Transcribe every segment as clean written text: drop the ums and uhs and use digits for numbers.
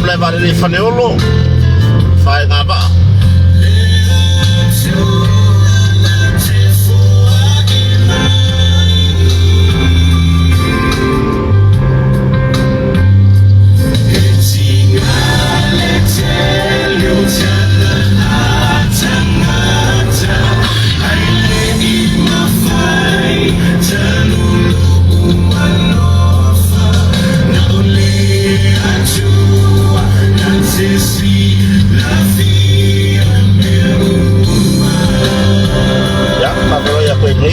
mulai vale le faneolo fai ngaba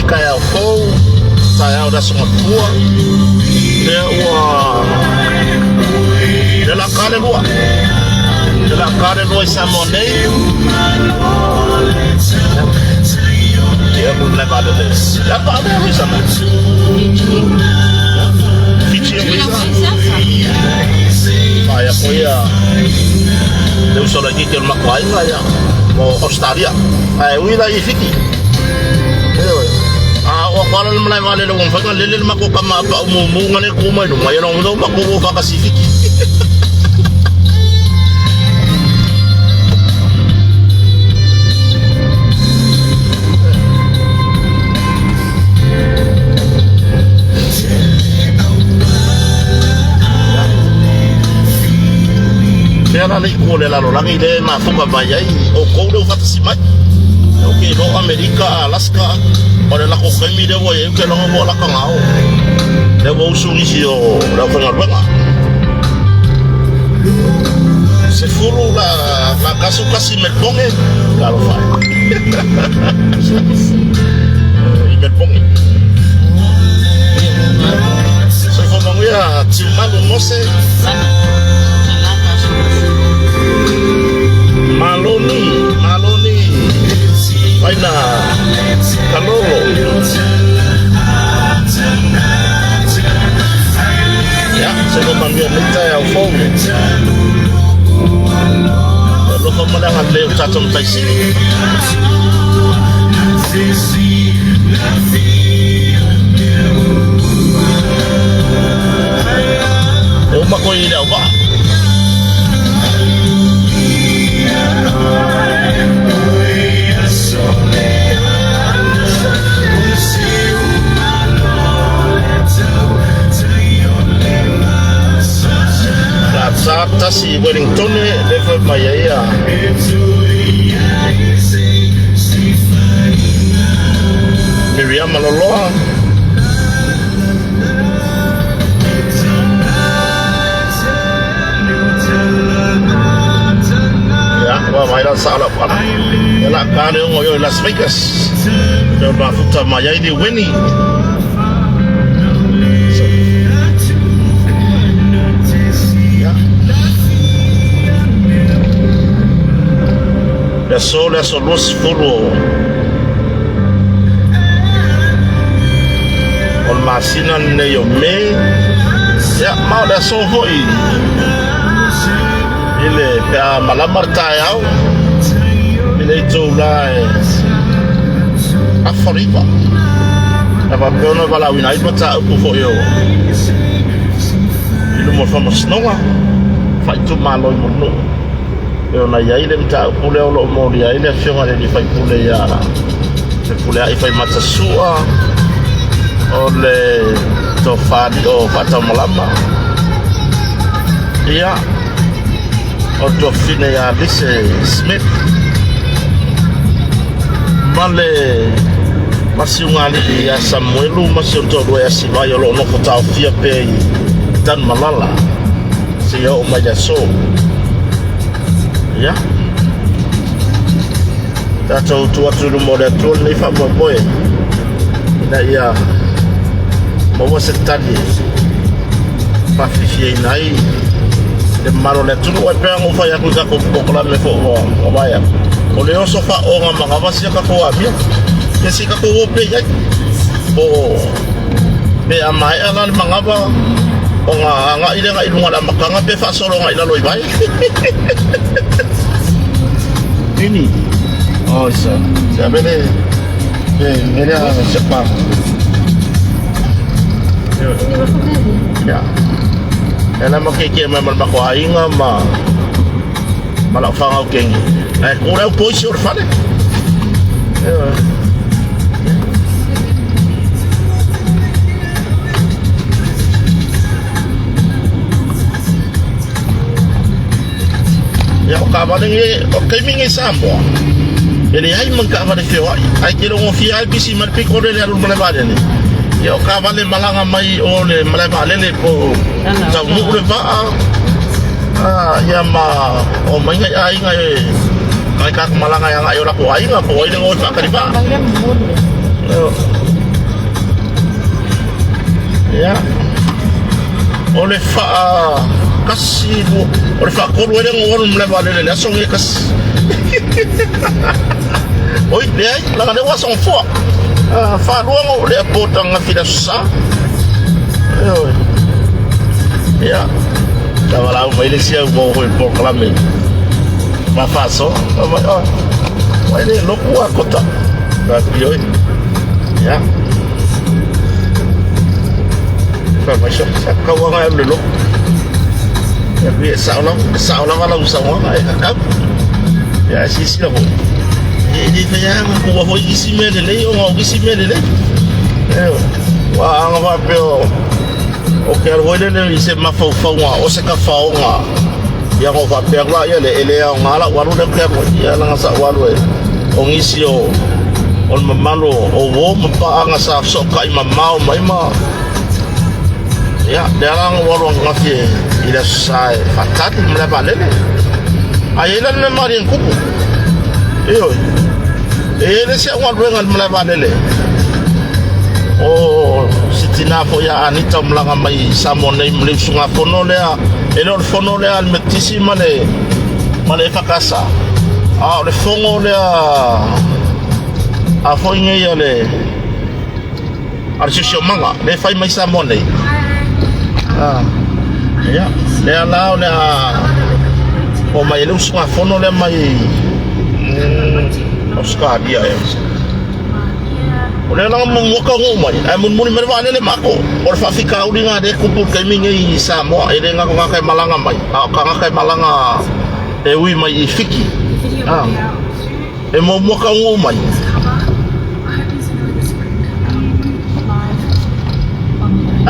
kaya ko saya udah semua tua de la cara lua samone ya pun levar desse ya pa de isso mas fitinhaaya ko ya eu só lagi que uma coisa ya mo Australia ai wila ifiki kalau mulai wale lo ngomong kan lele mako kama apa umumungan ni kumay no mayon no mako ka Pacific Kaya ni ko le lalo lagi de mafuka bayai o ko do fatasimat okay do Amerika Alaska ora la ko kemi de boy ke lo bola ka ngao de bo usuri si o la fa ngaba se fulu la kasu kasi met bonge kalo fa met bonge se fo manguya timalo no se maloni Aina Kalolo ya saya panggil minta ya phone lo kamu dah ngambil satu taksi rumah kau ini dah apa Sata si Wellington le fue mayaya Miriam Maloloa ya wa mai salah pana la kane ngoyo Las Vegas do ba futa mayai di Winnie Eso los furo on masina ne yo me ya mau da so foi ile ka malamarta yao ile to la aforiba aba peona bala wina ipata ku fo yo ile mo famo snonga fai tu malo mo no eu na ia ile mta pule o lo mo ia ile fiona le fai pule ya se pule ai fai mata sua o le to fadi o fata malama ia o to fine ya Lise Smith male masiungali ya Samuelu masionto do ya sivayo lo no kota ofia pe dan malala se yo majaso ya tato tu rumore tu ni fa boy na ya mo se tadi pa fifi nai de marole tu no pe ngo fa ya ku ka ko la me fo o baya o le oso fa o nga manga va sia ka ko abia ke si ka ko pe ya o be amai ana manga ba o nga ile nga ilunga la makanga pe fa solo nga ila loi bai ini oh ça ça bene mira sepa ya ela makeke mai mal bako ainga ma malak fanga kengi ora pois or fale ya kabalingi okay mingi sambo ele ai manka va de feo ai kilo ngo fi ai bisi mal piko de la rumba ba ni ya kabale malanga mai o le malaba le po sa mu le ba ya ma o mai ai ngai ai ka malanga yang ayo la ko ai nga ko ile ngo fa ka di ba ya ole fa kasi ole fa ko le ngo le ba le la songi kas oi dai la de wa song fo fa luang le potang fida sa ya tawala mai le sia bo ho proclame ma faso mai le lo kwa kota ba pio ya fa mai so ka wa ngai le lo ya bi sa la wala usa wa ai ka ya sisi la bo ini fanya ko wa ho isi me le yo ngo isi me le wa nga ba pio o ke ro le ise ma fo wa o se ka fa nga ya ngo fa pe la ya le ele ya nga la wa ro le ke ko ya la sa wa lo o ngisi o on mamalo o wo ma pa nga sa so ka ma mau mai ma ya dalang wa ro nga fi ila sai fatati mla ba le ai la na mari ku iyo ele se wa ro nga mla ba le o sitina fo ya anita mlanga mai samone mle sunga fono le ele o fono le al metisi male fakasa le fongo le a fo nge ya le arsisho manga le fai mai samone ya le ala le o mai le sunga fono le mai Oscar dia ya Oleh lang mong umay ay mun mer ba le mako or fa fika uli nga de kupul kay mingi sa mo ide nga ko nga kay malanga mai ka nga kay malanga wi mai fiki e mo ka umay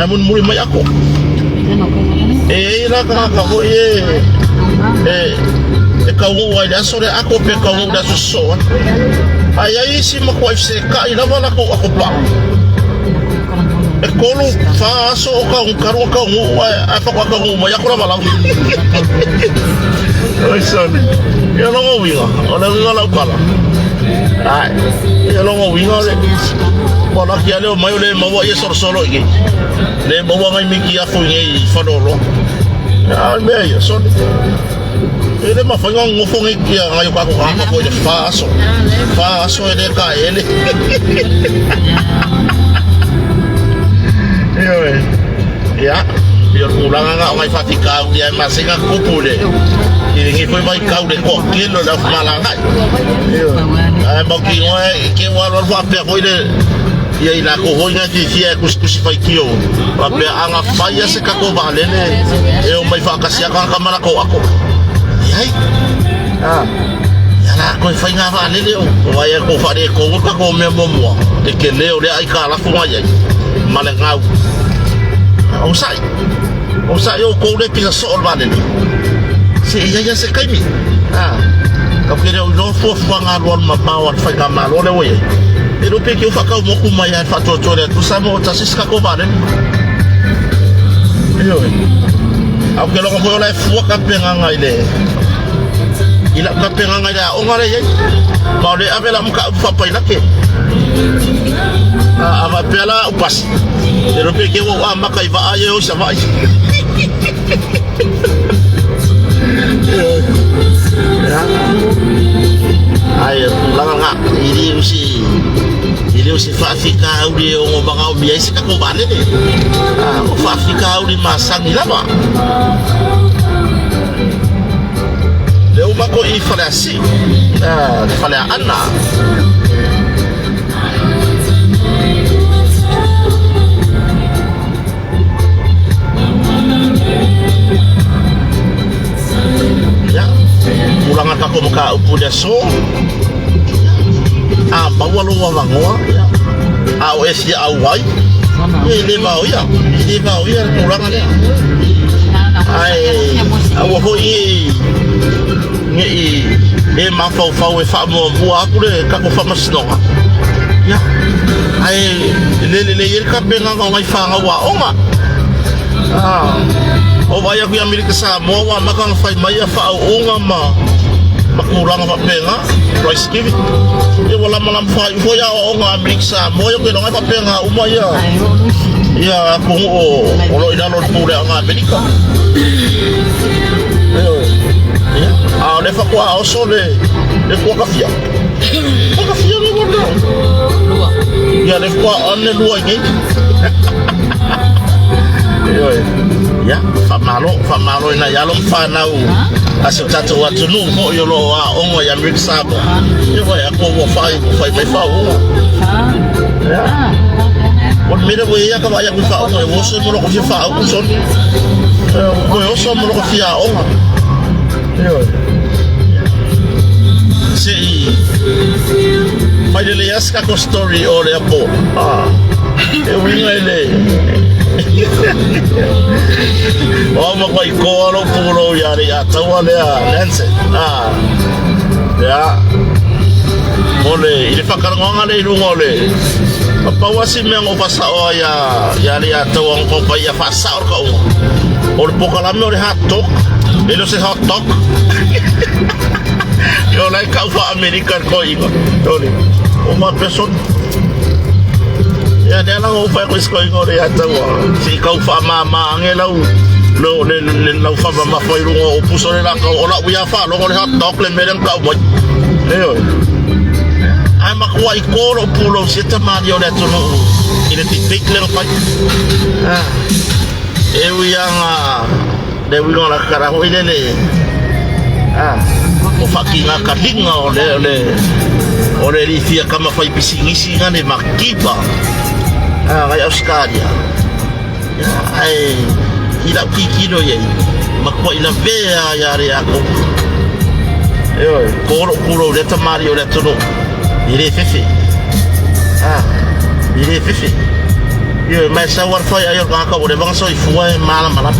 ay mun mai ako la ka ko ka umay da sore ako pe ka umay da so ai si makuha se ka ina wala ko ako pa kolo fa so ka un karo ka un a fa ka un ma ya ko la oi son yo no winga ona winga la pala ai yo no winga le bona ki ale mai le mo ye solo iki le mo wa ngai mi ki a fo ngai fa dolo ah me yo son ele ma foi um ngofo ngi ngai ko ko de faso ele ka ele ya yo ulang nga ngai fatika dia masinga kupule ini foi mai kau de ko kilo da malanga yo ai mo ki ngoi ke wa lo fa pe ko de ia ila ko hoinga ti fia kus fai kio pa pe anga fai se ka ko valene e o mai fa kasia ka kamera ko ako ai ya ko fai nga valene o vai ko fa de ko ko me mo de que leo de ai ka la fu mai malengau o sai o ko de pisa so valene se ia se kai mi ka ke no fo fa nga lo ma power fai ka malo le we Pero pe que eu faca o moco mai fa totore tu samo ta siska ko baren yo au ke lo ko la fu ka penga ngai le ila ka penga ngai da o ngare ye ma le avela muka fa pa ila ke ava pela upas pero pe que o maka iva aye o sama ai lang nga ili usi fa fika uli o banga o biasa ka ko bale ni o fa fika uli masang ilama leo mako I falasi fala anna le so a bawa lo wa ngoa a o esi a wai le ba o ya kurang ale ai a wo ho e ma fa e fa mo bua ku le ka ko fa masnoga ya ai le ka penga ngai fa nga wa onga o vai aku Amerika Samoa wa makang fai mai fa onga makurang fa penga price give e wala malam fa fo ya onga Amerika Samoa yo ke no fa penga umaya ya aku lo ina lo pure nga Amerika le fa kwa oso le kwa kafia le wala ya le kwa ane lua ngi ya famalo ina ya lom fa na u asutato watu nu mo yo lo wa ongo ya mixabo yo ya ko wo fa mai fa o ya Por mira voy a acabar ya con fa o wo so mo lo ko fa o son o so mo lo ko fa o si finally ask a story o le apo e winga ele o mo ko lo puro ya ya tawa le lense ya ole ile fakarnga le ngole pa wasi me ngo pasa o ya le tawa ko pa ya fasa o ko o pokala me o hot dog ele se hot dog yo like ka fa American ko iko tole o ma person ya dia lang o fa ko isko ngore ya tawa si ka fa mama angelau lo le fa mama fa irungo o puso le la ka o la uya fa lo ngore hot dog le mereng ka mo yo ai makwa iko lo pulo si ta mario le tuno ile tipik le fa e uyang de wilong la kara ho ile le o fakinga kalinga ole li fia kama fai pisingisi ngane makiba ngai Australia ya ai ila kikilo ye makwa ila vea ya re ako yo koro le tamari ole tono ile fefe ile fefe yo mai sawar fa ya yo ka ole bang so ifua mala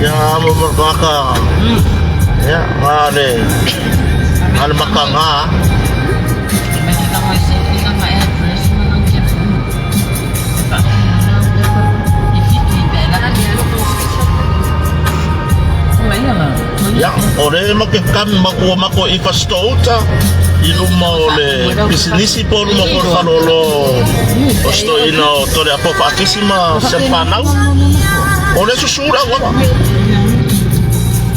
ya mo ka ya vale al makanga ya ore mo ke kam mako ifastouta ilumole business por mo por falolo osto ino tole apofa akisima sempanau ore susura wala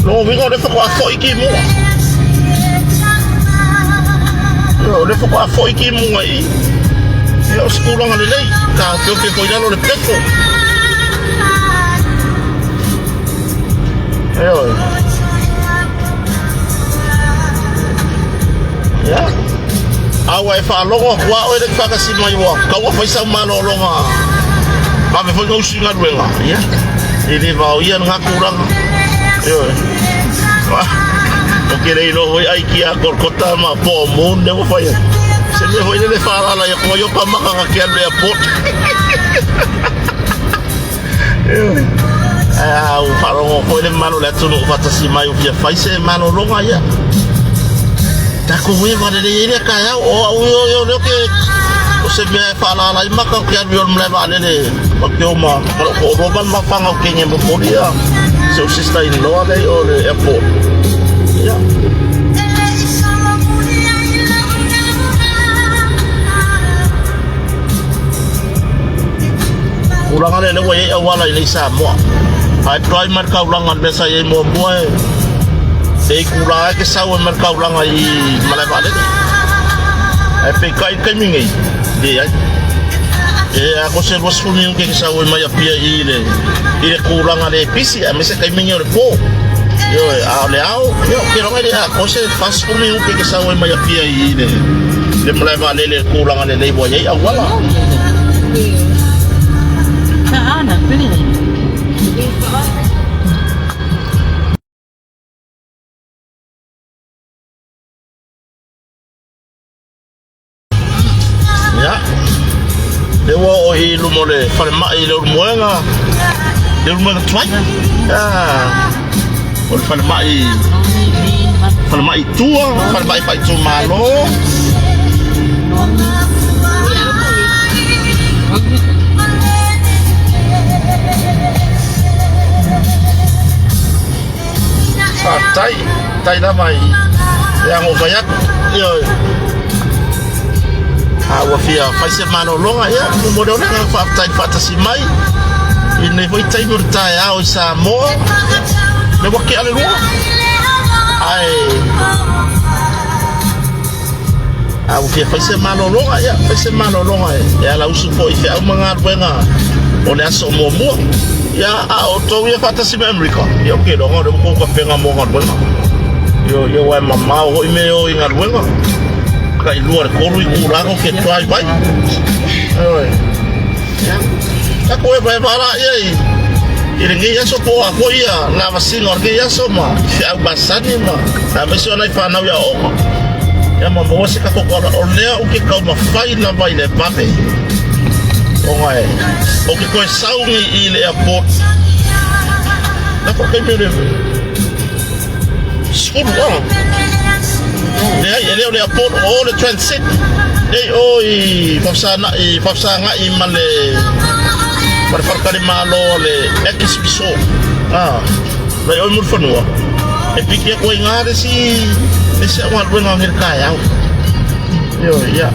no vinga de fa fo iki mo yo de fa fo iki mo ai yo skula ngale lei ka ke ko ina lo le peso yo ya awa fa longo wa o de fa ka si mai wa ka wa fa sa ma lo longa ba me fo no singa ruenga ya ile va o ia nga kurang yo o kere lo hoy ai kia korkota ma po monde mo fa ya se me hoy le fa la ya ko yo pa ma ka kia le pot o faro ko le mano le tu no fa si mai o kia fa se mano longa ya ta ko we va de ile ka ya o yo lo ke o se me fa la ma ka kia yo me va le o ke o ma ko roban ma fa ngo ke nge mo podia so sister in law they or the airport ya ulangan le we awala ile Samoa ai try mar ka ulangan besa ye mo boy e kula ke sawo mar ka ulangan i malabale ai pe kai mingi dia ako se was fumi ke sawo mai apia ile kulangan le pisi a mese kai mingi le po yo yo quiero ver ako se fast fumi ke sawo mai apia ile le malabale le kulangan le boy ai awala anak pilih Dewa o I lumole fale mai le muenga. Le muenga twai. O fale mai tua, fale mai pai tu malo. Tai na mai. Yang o kayak yo. Wafia fai se mano longa ya mo do na fa tai fatasi mai ini foi tai murtai ao sa mo le waki ale lo ai wafia fai se mano longa ya la usu po I fe au manga wenga o le aso mo ya o to ya fatasi America yo ke do ngoro ko ko penga mo ngor wenga yo wa mama o I me o ingar wenga kai luar kolu I kurang ke try bai oi ya ko e bala ye iringi ya so po ako ya na masingor ke ya so ma ya basani ma na meso na fa na ya o ya ma mo se ka ko ko o le o ke ka ma fai na bai le pape o ngai o ke ko sau I le airport na ko ke me skuru ele le airport o le transit dei oi fafsa nga I male farkali malo le ekispiso dai o mur fanua e piki ko ngare si ese wan bueno ngir kaya yo ya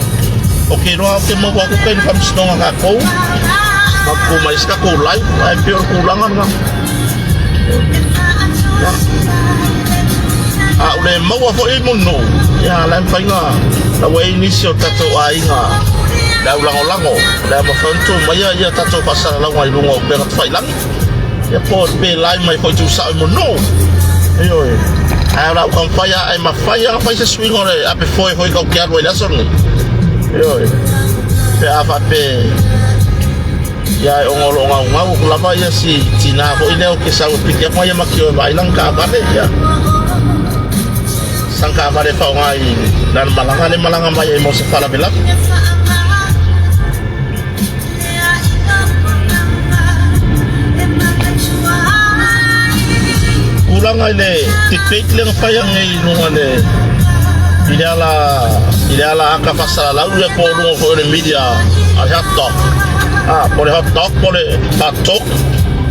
okay no ke mo ko kai fam sno nga ko ko mais ka ko live ai pior kulangan nga ule mau fo I muno ya lan fai nga la we inicio tato ai nga da ulango da ma fanto mai ya tato pasar la ngai lungo pe fai lang ya po be lai mai ko tu sa muno yo la kan fai ai ma fai se swing ore ape foi ko kia ro la son yo pe ava pe ya ongolo ngau la ba ya si tina ko ine o ke sa piki ko ya makio ba ilang ka ba ya sangka mare fa ngai dan malanga mai mo se fala belak ulang ile tipik leng fa yang ngai nungane ideala aka fasala lalu ya ko no ko media hot dog pole batok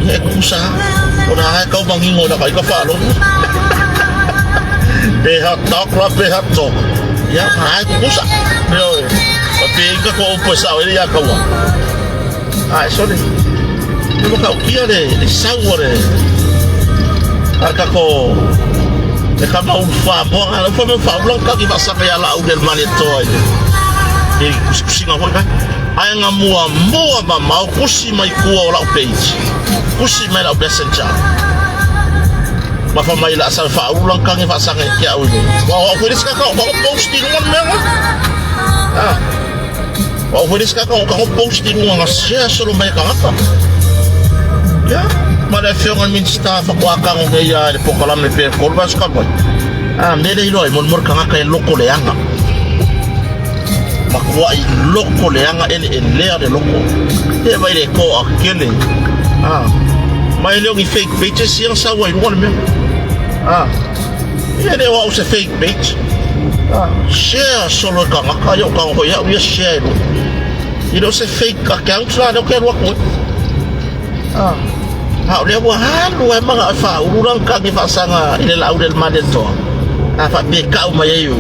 ye kusa ona ha kau bangingo na kai ka fa lo hot dog ya hai kusa yo tapi ka ko po sa ele ya ka wa sorry mo ka kia de saure aka ko de ka ma un fa mo ala fa blanc ka ki va sa ya la u del maneto e kusinga ho ka ai nga mua ma kusi mai ku la page kusi mai la messenger ma fa mai la sa fa ulang kang fa sa ke au ni wa ko dis ka ko post di ngon me wa ko dis ka ko post di ngon share solo mai ka apa ya ma la fe ngon min staff ko ka ngon ya de pokalam le pe ko ba ska boy me le loi mon mor ka ka loko le anga makwa I loko le anga ele de loko e vai le ko akele mai le ngi fake pages yang sa wai ngon me ele wa usa fake page share solo ka ka yo ka ho ya we share you don't say fake account la do ke wa ko le wa halu ma fa urang ka ni fa sanga ile la udel maden to fa be ka ma yo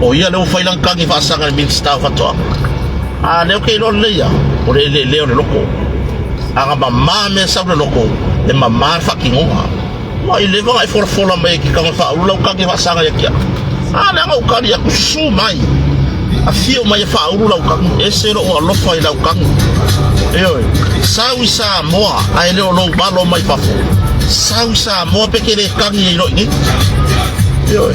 o ia le fai lang kangi fa sanga min sta fa to le ke lo le ya o le loko anga ba ma me sa le loko le ma fa ki ngo ma ile va ai for la mai ki ka fa lo kangi fa sanga ya kia le ngo ka ya su mai a fio mai fa lo ka ese lo lo fa ila ka yo sa mo ai le lo ba lo mai fa sa mo pe ke le kangi lo ni yo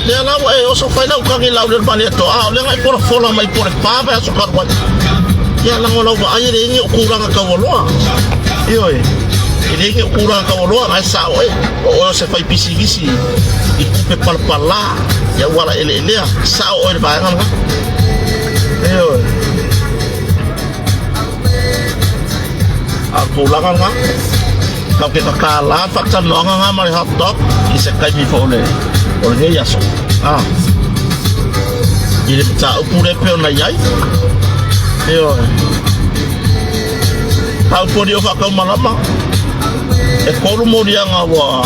le la wa o so fa la ka ngi la le paneto le ngai por fola mai por pa ba so ka wa ya la ngola wa ai le ngi kurang ka wolo yo ile ngi kurang ka wolo ai sa o se fa pisi I pe pala ya wala ele sa o le ba ngam yo kulangan nga. Kau kita kalah fakta no nga mari hotdog isa kay mi fole. Ol nga yaso. Jadi pecah pure pe na yai. Yo. Tau po dia fa kau malama. E koru mo dia ngawa.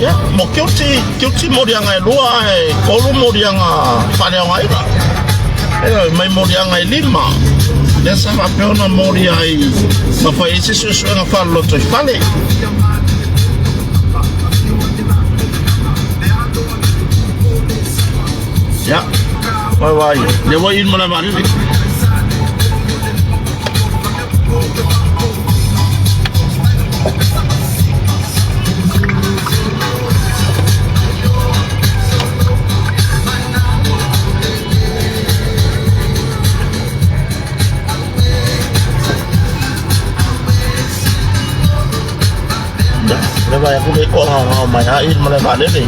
Ya, mo kyuti mo dia ngai lua e koru mo dia nga fa dia ngai. Mai mo dia ngai lima. Dan sama peona mo dia ai. Ma fa isi susu nga fa lo to fale. Ya. Bye. Dia wa in mala mari. Vậy aku biết con hào mày hãy in mà lại bạn đến đi.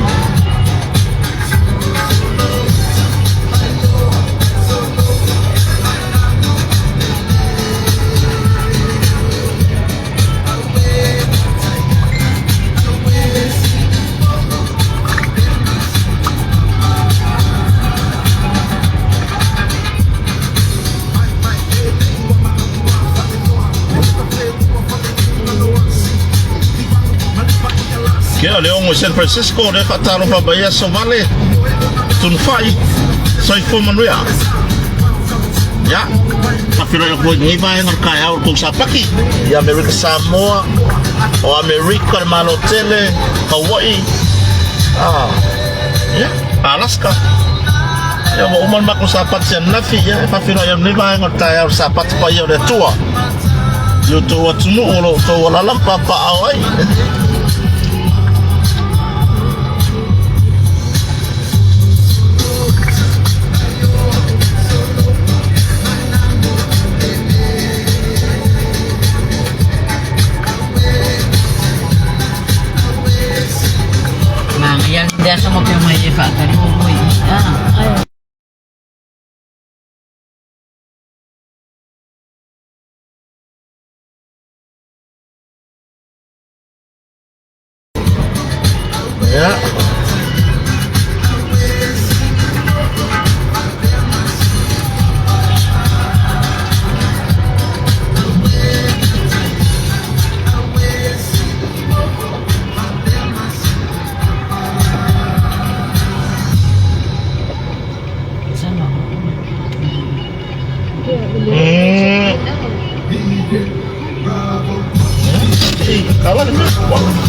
Kaya leong San Francisco de kataro pa baya so vale tunfai so ifo manuya ya kapiro yo pwede ngiba yung kaya kung sapaki ya America Samoa o America Manotele Hawaii ya Alaska ya mo uman makong sapat siya nafi ya kapiro yung ngiba yung kaya sapat pa yun de tua yuto watunu ulo to wala lang papaaway. Yang dia sama pemain Pak tadi ngomong ayo. Ya. Kalah ni.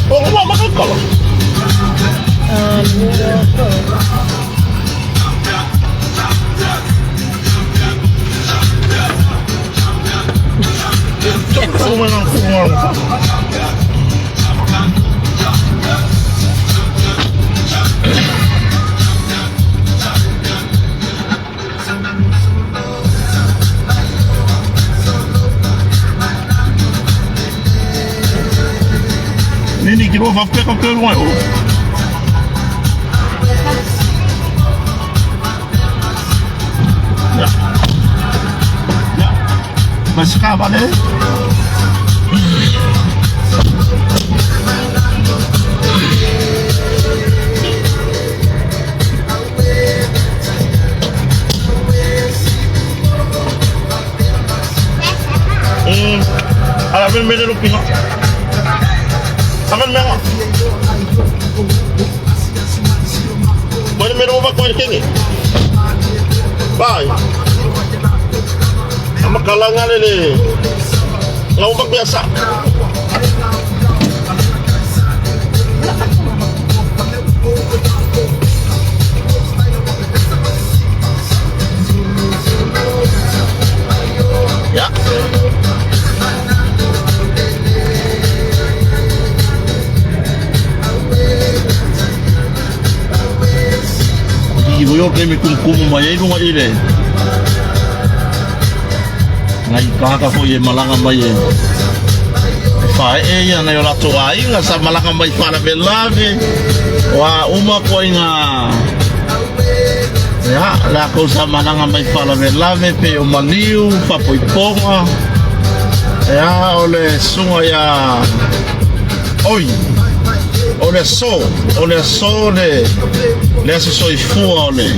Oh, makan kalah. Nini kilo va faire un peu loin. Ya. Masih kapan deh? Alam beda rupiah. Aman memang. Mana minum obat kau ini? Bye. Sama kalangan ini. Obat biasa. Ya. Ibu yo kami kumkum mayai rumah ini. Ngai kaka po ye malanga mayai. Fa ya na yo lato ai nga sa malanga mayai para belave. Wa uma ko nga. Ya, la ko sa malanga mayai para belave pe o maniu pa po iponga. Ya ole sunga ya oi ole so le soi fua ole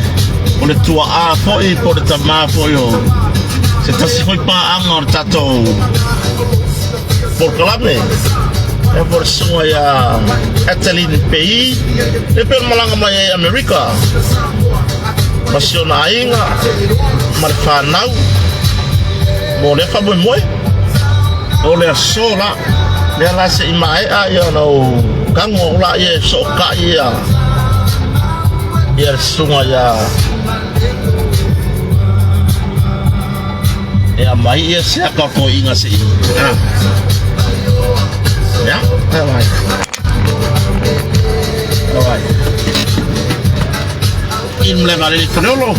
tua a foi por tama foi o se tasi foi pa anga o tato por clame é por sunga ya Etelin pays e per malanga mai America Masiona inga marfanau mo le fa moi ole sola le la se mai a yo no kango la ye so ka ya sunga ya mai ye se ka ko inga se ya alright in le vale le trolo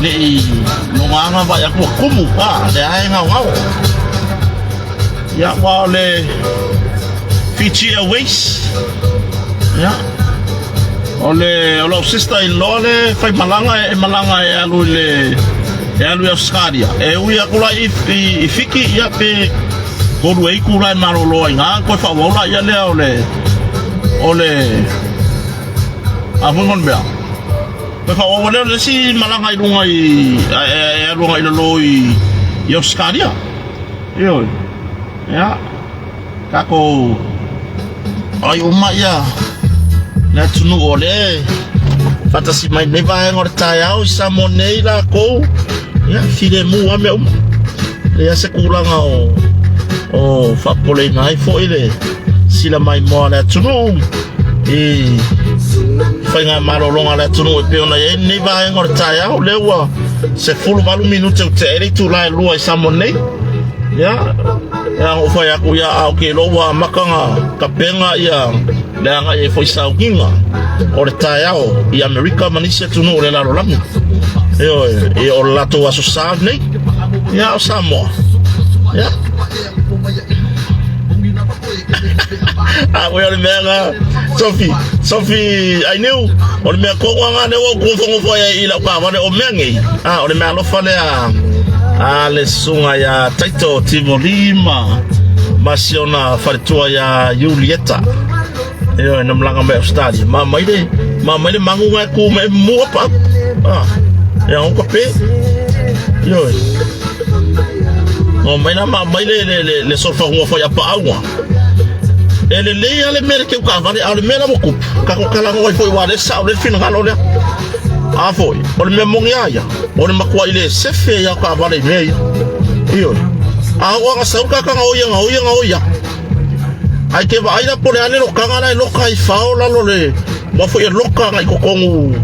le no nga ba ya ko kumu pa le ai nga wa ya wa le Fiji Airways ya ole sister in law le fai malanga e alu Australia e uia kula i fiki ya pe kodu e kula maro lo nga ko fa wala ya le ole avon bea pe fa wala le si malanga i lunga i lo i Australia yo ya kako ai uma ya na tunu ole fata si mai neva ngor tayau sa monei la ko ya file mu ame le se kulanga o fa pole nai fo ile sila mai mo na tunu e fa nga malo longa la tunu pe ona e neva ngor tayau lewa se fulu malu minuto te ele tu la lua sa monei ya o fa ya ku ya au ke lo wa makanga kapenga ya nga e foi sa ukinga o le tayao i America manise tunu o le lalo lami e o lato aso sa nei ya o Samoa ya we ole mega Sophie I knew ole me ko nga ne o ko fo ya ila ka va o mengi ole me lo fa le le sunga ya Taito Tivolima Masiona Faritua ya Julieta yo na mlanga me stadi mama ile mangu nga ku me mo pa ya on ko pe yo o mai na mama ile le sofa ngo fo ya pa agua ele le ale mer ke ka va ale mera mo ku ka ko kala ngo fo wa le sa le fin halo le foi o me mongiaya o me makwa ile se fe ya ka va le me yo wa sa ka oya ai ke vai na pole ane lo kanga na lo kai fao la lo le mo foi lo kanga ko kongu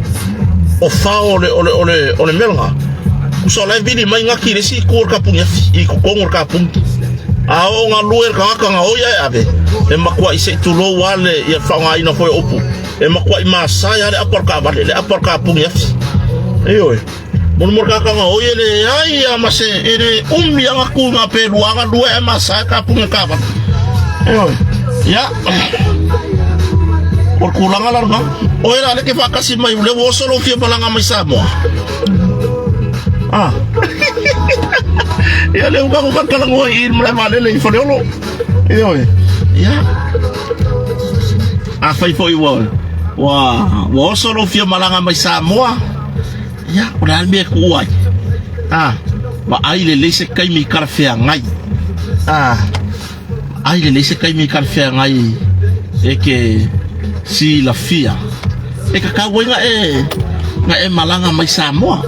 o fao le melga ku so la vidi mai nga ki si ko ka punya i ko kongu ka pun o nga luer ka oya ave e makwa i se tu lo wale ia fa nga ina foi opu e makwa i ma sa ya le apor ka vale le apor ka punya yo mon morka ka oya le ai ama se ere anga ku ma pe luanga due ma sa ka punya ka va yo ya por kulanga larga o era le que fa casi mai le wo solo fie balanga mai Samoa ya le uga ko kala ngo ir mra male le fo lo yo ya fai foi wo solo fie balanga mai Samoa ya o la me ku ai ba ai le se kai mi karfea ngai ai le se kai mi karfea ngai e ke si la fia e ka wenga e malanga mai Samoa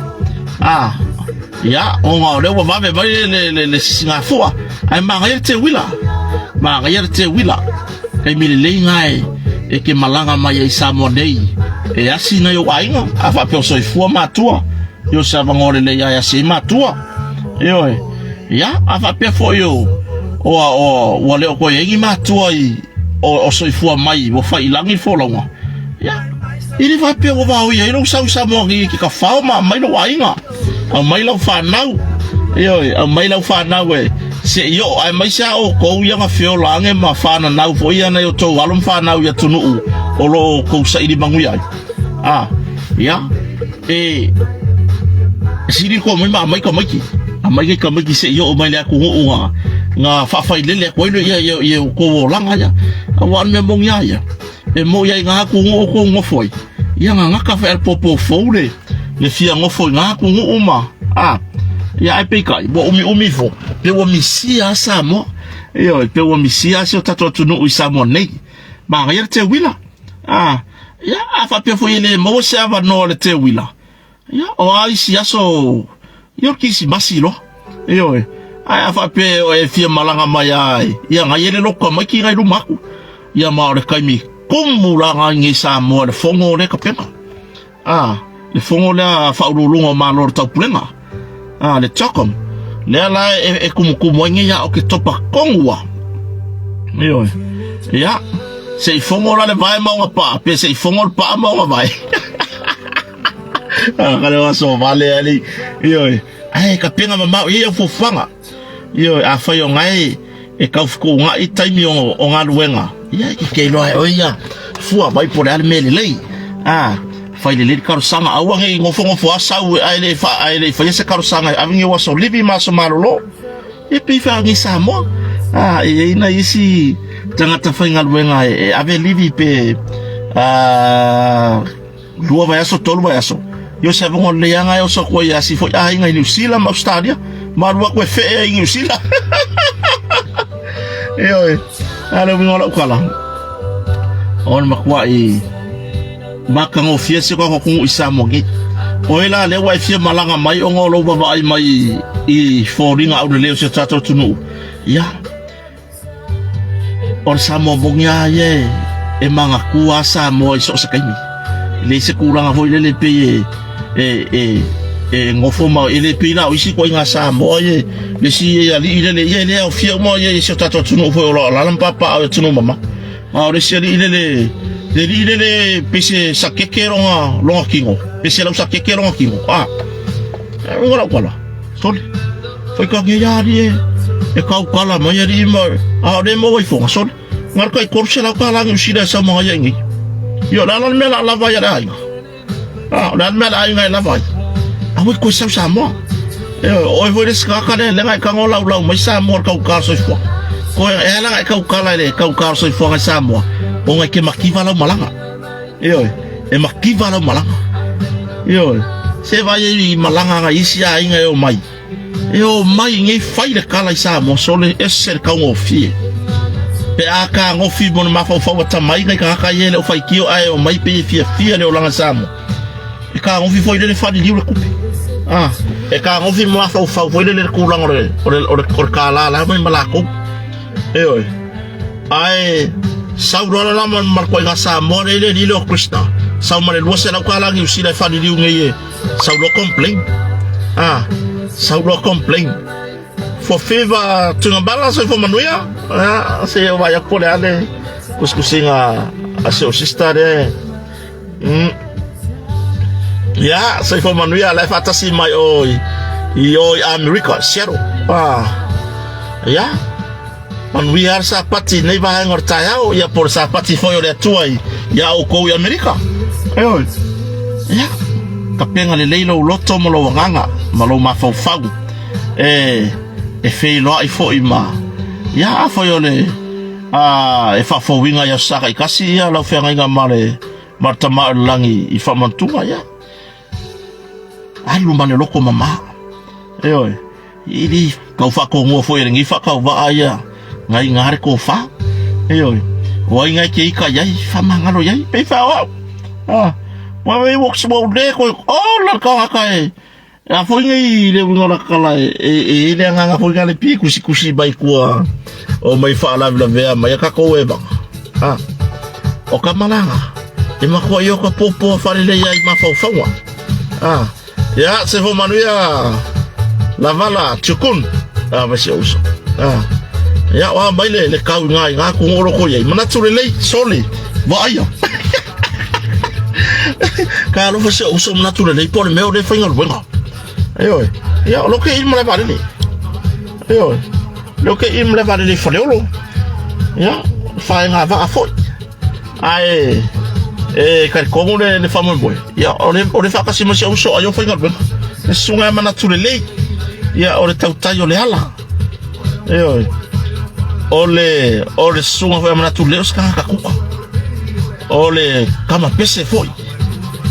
ya o nga le wa va le singa fua ai ma te wila kai mi le ngai e ke malanga mai Samoa nei e asina yo ainga afa pe so fua matua yo sa vangore le ya se matua yo ya afa pe fo yo o le ko yengi matua o so fua mai wo fa ilangi fo longa ya ili va pe wo va o ye no sa mo ki ka fa ma mai lo ainga a mai lo fa nau yo a mai lo fa nau we se yo ai mai sa o ko ya nga fio lange ma fa na nau fo ya na yo to walum fa nau ya tunu o lo ko sa ili bangu ya ya siri ko mai ma mai ko mai ki mai ka mai se yo mai la ku nga fa fa le ko ye ko langa ya wan me mong ya e mo ya nga ku ngo foi ya nga ka fa popo fole le fia ngo foi nga ku uma ya pe ka bo umi fo pe wo mi sia sa mo yo pe wo mi sia so tato tu no isa mo nei ba ga te wila ya fa pe fo ile mo se ava no le te wila ya o ai sia so yo kisi basilo yo ai fa pe o e fia malanga mai ai ya nga yele lo ko mai ki ngai rumaku ya ma o kai mi kumula nga ngi sa mo le fongo le ka penga le fongo le fa ulungo ma lo ta pulenga le chokom le la e kumu ngi ya o ke topa kongwa yo ya se fongo la le vai ma pa pe se fongo pa ma vai kale wa so vale ali yo ai ka penga mama ia fo fanga yo a fa yo ngai e ka fu nga i taimi o nga luenga ia ki ke lo o ia fu a vai por al mele lei fa ile le ka sanga a wangi ngofo asa ai le fa se ka sanga a vingi wa so livi ma so malolo e pe fa ngi sa mo e ina isi tangata fa nga luenga e ave livi pe lua vai so tolu vai so yo se vão olhar eu só coi assim foi em New Zealand Austrália mas o que é em New Zealand eu ala vim olhar o cala on makwa e makang office ko kung isa mo git oila le wifi malanga mai o ngolo baba mai e foringa au le se tato tunu ya or samo bongya ye e manga kuasa mo so sakaimi le se kuranga foi le pe ngofo ma ele pina o isi ko inga sa mo ye le si ya li le o fia mo ye se tato tunu fo la lampa pa tunu mama o le si le pese sakeke longa kingo pese la sakeke longa kingo wala sole foi ko ngi ya di e ka kala mo ye di mo de mo vai fo sole ngar kai korse la kala ngi sida sa mo ye ngi yo la me la va ya dai dan me la ngai la vai awi ko sa mo o voi des ka ka le ngai ka ngola la mai sa mo ka so fo ko e la ngai ka le ka so fo sa mo o ngai ke makiva la malanga yo e makiva la malanga yo se vai i malanga ngai sia ngai o mai ngai fai le kala sa mo so le eser ka ngo fi pe aka ngo fi mo ma fa ta mai ngai ka ye le o fai kio ai o mai pe fi le o langa sa mo e ka ngo fi foi le fa di liure kupe e ka ngo fi mo fa foi le ku lang o kala la mai malako ai saudara la man mar ko ga sa mo le lo krista sa mo le lo se la kala ngi usi le fa di liu ngai sa lo complain saudara complain for favor tu nga balance for manuia se vai a pole ale kuskusinga a seu sister ya se for manuia la fatasi mai oi America zero ya manuia sa pati nei vai ngorta ya por sa pati foi le tuai ya o ko America ya kapenga le leilo loto mo lo nganga malo mafau e fei loa i fo i ma ia a fo yole e fa fo winga ya saka i kasi ia lau whenga inga mare martama langi i fa mantunga ia alu mane loko mama i di kau fa ko ngua fo i ringi fa kau wa ia ngai ngare ko fa wa inga ke ika iai fa mangalo iai pe fa wau wa wei woks mo de ko la kau haka a foi ngai le ngora kala e le nga foi ngale pi kusi bai kwa o mai fa la vea mai ka ko e ba o kamalanga e ma ko yo ka popo fa le ya ma fa fa ya se fo manuia la vala chukun va se uso ya wa mai le ka ngai nga ko ngoro ko ye mana tsure le sole va ya ka lo fa se uso mana tsure le por me o de fa ngal bueno ya lo que il me leva ali lo que il me leva ali folelo ya fa nga va fo ai ka como le famo boy ya o le fa kasi mo so ayo fa ngal ben sunga mana tule le ia o le tautai o le ala oi o le sunga foi mana tu leos ka kuka o le kama pese foi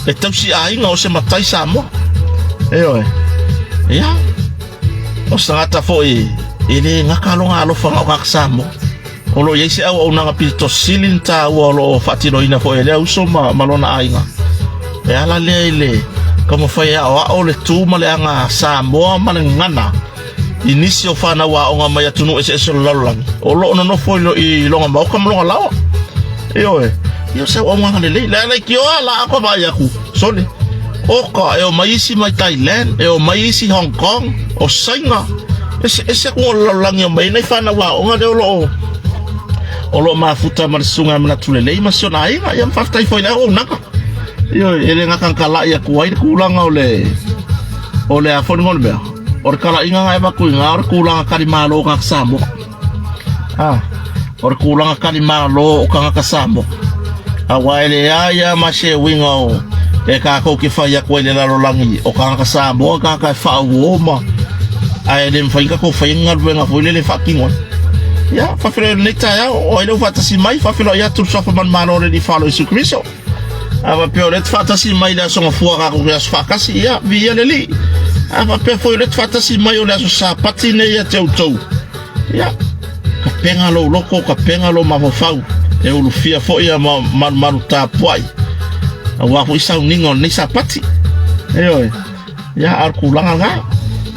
e tausi ainga o se matai sa mo oi ia o sangata foi ele ngakalonga alo fanga o sa mo o lo yesi au nanga pito silinta o lo fatino ina foi le uso malona ainga e ala le como foi o le tu male anga sa mo malengana inisio fana wa onga mai tunu ese lalang o lo no foi lo I longa mau kam longa lao yo se o nganga le la kio ala ko ba ya ku sole o ka e o mai si mai Thailand e o mai si Hong Kong o sainga ese ko lalang yo mai nei fana wa onga de o lo mafuta marsunga mana tulele masona ainga yam faftai foi la o naka yo ele ngakang kala ya kuai kulang ole afon ngol be or kala inga ngai ba ku ngar kulang ka di malo ka sambo or kulang ka di malo ka sambo awaile ya mashe wingo e ka ko ki fa ya ku le la langi o ka sambo ka fa woma ai dem fa inga ko fa inga benga fo le fucking one ya fa fere neta ya o ile fa tasi mai fa fere ya tu so fa man malo le di follow su kristo ava piolet fatasi mai da so fuara ko ya fakasi ya via leli ava pe foi let fatasi mai o la so sapati ne ya teu ya ka penga lo loko ka penga lo mafofau e o lufia foi ya maru tapuai wa ko isa ningo ni sapati ya ar kulanga nga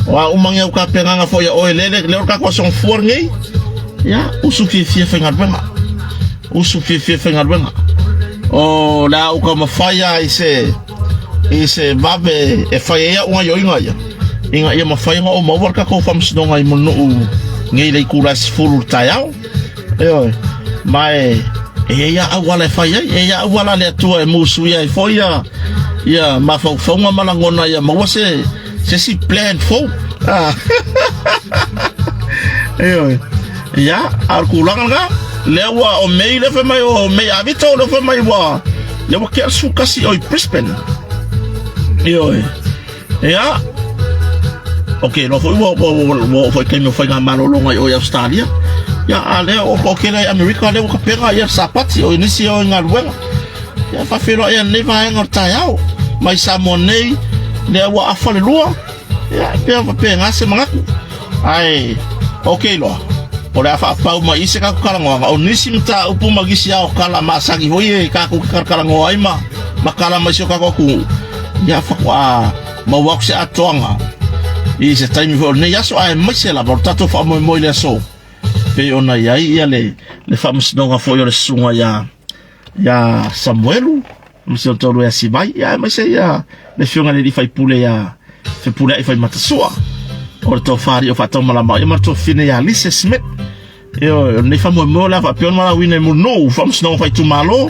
wa umangya ka penga nga foi o lele le ka ko so fuarngi ya usufi fia fenga benga o la o como faya ise babe e faya ya unha yo inga ya ma faya o mo worka ko fam snonga I monu ngi le kuras fulu tayao mai ya awala faya ya awala le tua musu ya foya ya ma fonga malangona ya mo se si plan fo ya ar kulanga lewa o mei le fe mai o mei avito le fe mai wa le wa ke su kasi o Brisbane ya okay no foi foi que me foi gamalo longa o Australia ya ale o ke la America le ka pega ya sapati o inisio ngalwen ya fa fero ya ne va ngorta yao mai samonei le wa afale lua ya pe ngase mangaku ai okay lo ora fa pau mai se ka karango o nisimta upu magisi ao kala masagi hoye ka ku karango ai makala mai se ka ku ya fa wa mawak se atonga I se time for ne yaso ai mai se la portato fa mo le so pe ona ya le famos no fo yo sunga ya Samuelu mse toro ya sibai ya mai se ya le fiona le di fai pule ya fe pule e fai matasua o to fari o fato mala ma ma to fine ya Lise Smith ne famo mo la fa pion mala wine mo no fam sno fa tu malo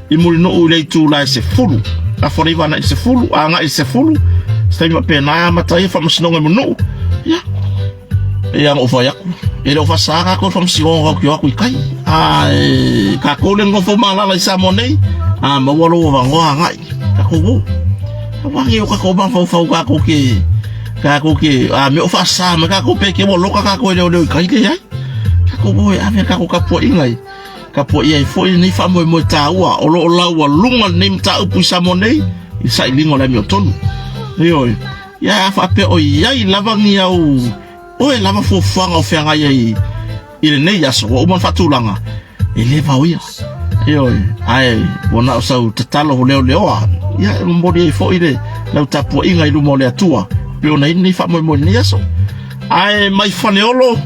I mo no le tu la se fulu a fori va na se fulu anga se fulu stai ma pena ma tai fam sno mo no ya o fa ya ele o fa sa ko fam si on ko ko kai ai ka ko le ngo fo mala la sa mo nei ma wolo va ngo anga ka ko bo wa ngi ka ko ba fo ka ko ke me o fa sa me ka ko pe ke mo lo ka ko le kai ke ya ko boy ave ka ko kapo ingai kapo ia foi ni fa mo taua o lo la wa lunga ni mta upu sa monei I sai lingo la mi tonu ya fa pe o ia I lava ni au o e lava fo fanga o fanga ia I ne ya so o man fatulanga ele va oia ai bona sa o tatalo leo ya mo di foi le la tapo ingai lu mo le atua pe ona ni fa mo ni ya so ai mai faneolo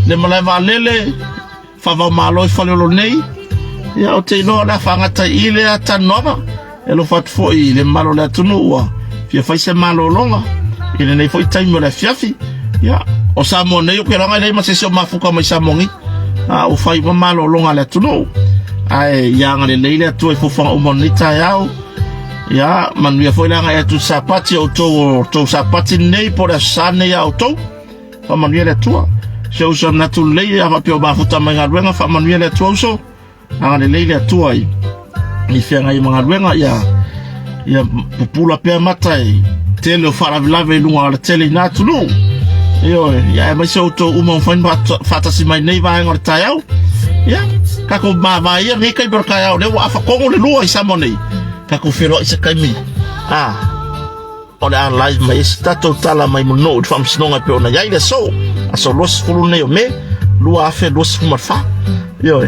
le malava lele fava malo falelo nei ya o te no la fanga ta ile ata nova elo fat foi le malo la tunua fia fai se malo longa ile nei foi time la fiafi ya o sa mo nei o ke longa nei ma se so mafuka mai sa mongi o fai malo longa la tunu ai ya ngale leile tu e fofa o monita yao ya manu foi la nga tu sapati o to sapati nei por sane ya o to fa manu le tua so so na tu lei ava pio ba futa mai ngarwenga fa manuele tu so anga le le tu ai ni fenga I ngarwenga ya popula pe matai tele fara lave lunga tele na tu no Yo, ya mai so to umong fain fata si mai nei vai ngor tayau. Ya, kako ma ia ni kai berkayau le wa fa kongo le lua isa monei. Kako fero isa kai mi. Ora live mai stato tala mai mono fam snonga pe ona yai le so. Aso los fulu ne me lua fe los fumarfa. Yo,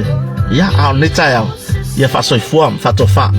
ya a ne tayau. Ya fa so fuam fa to fa.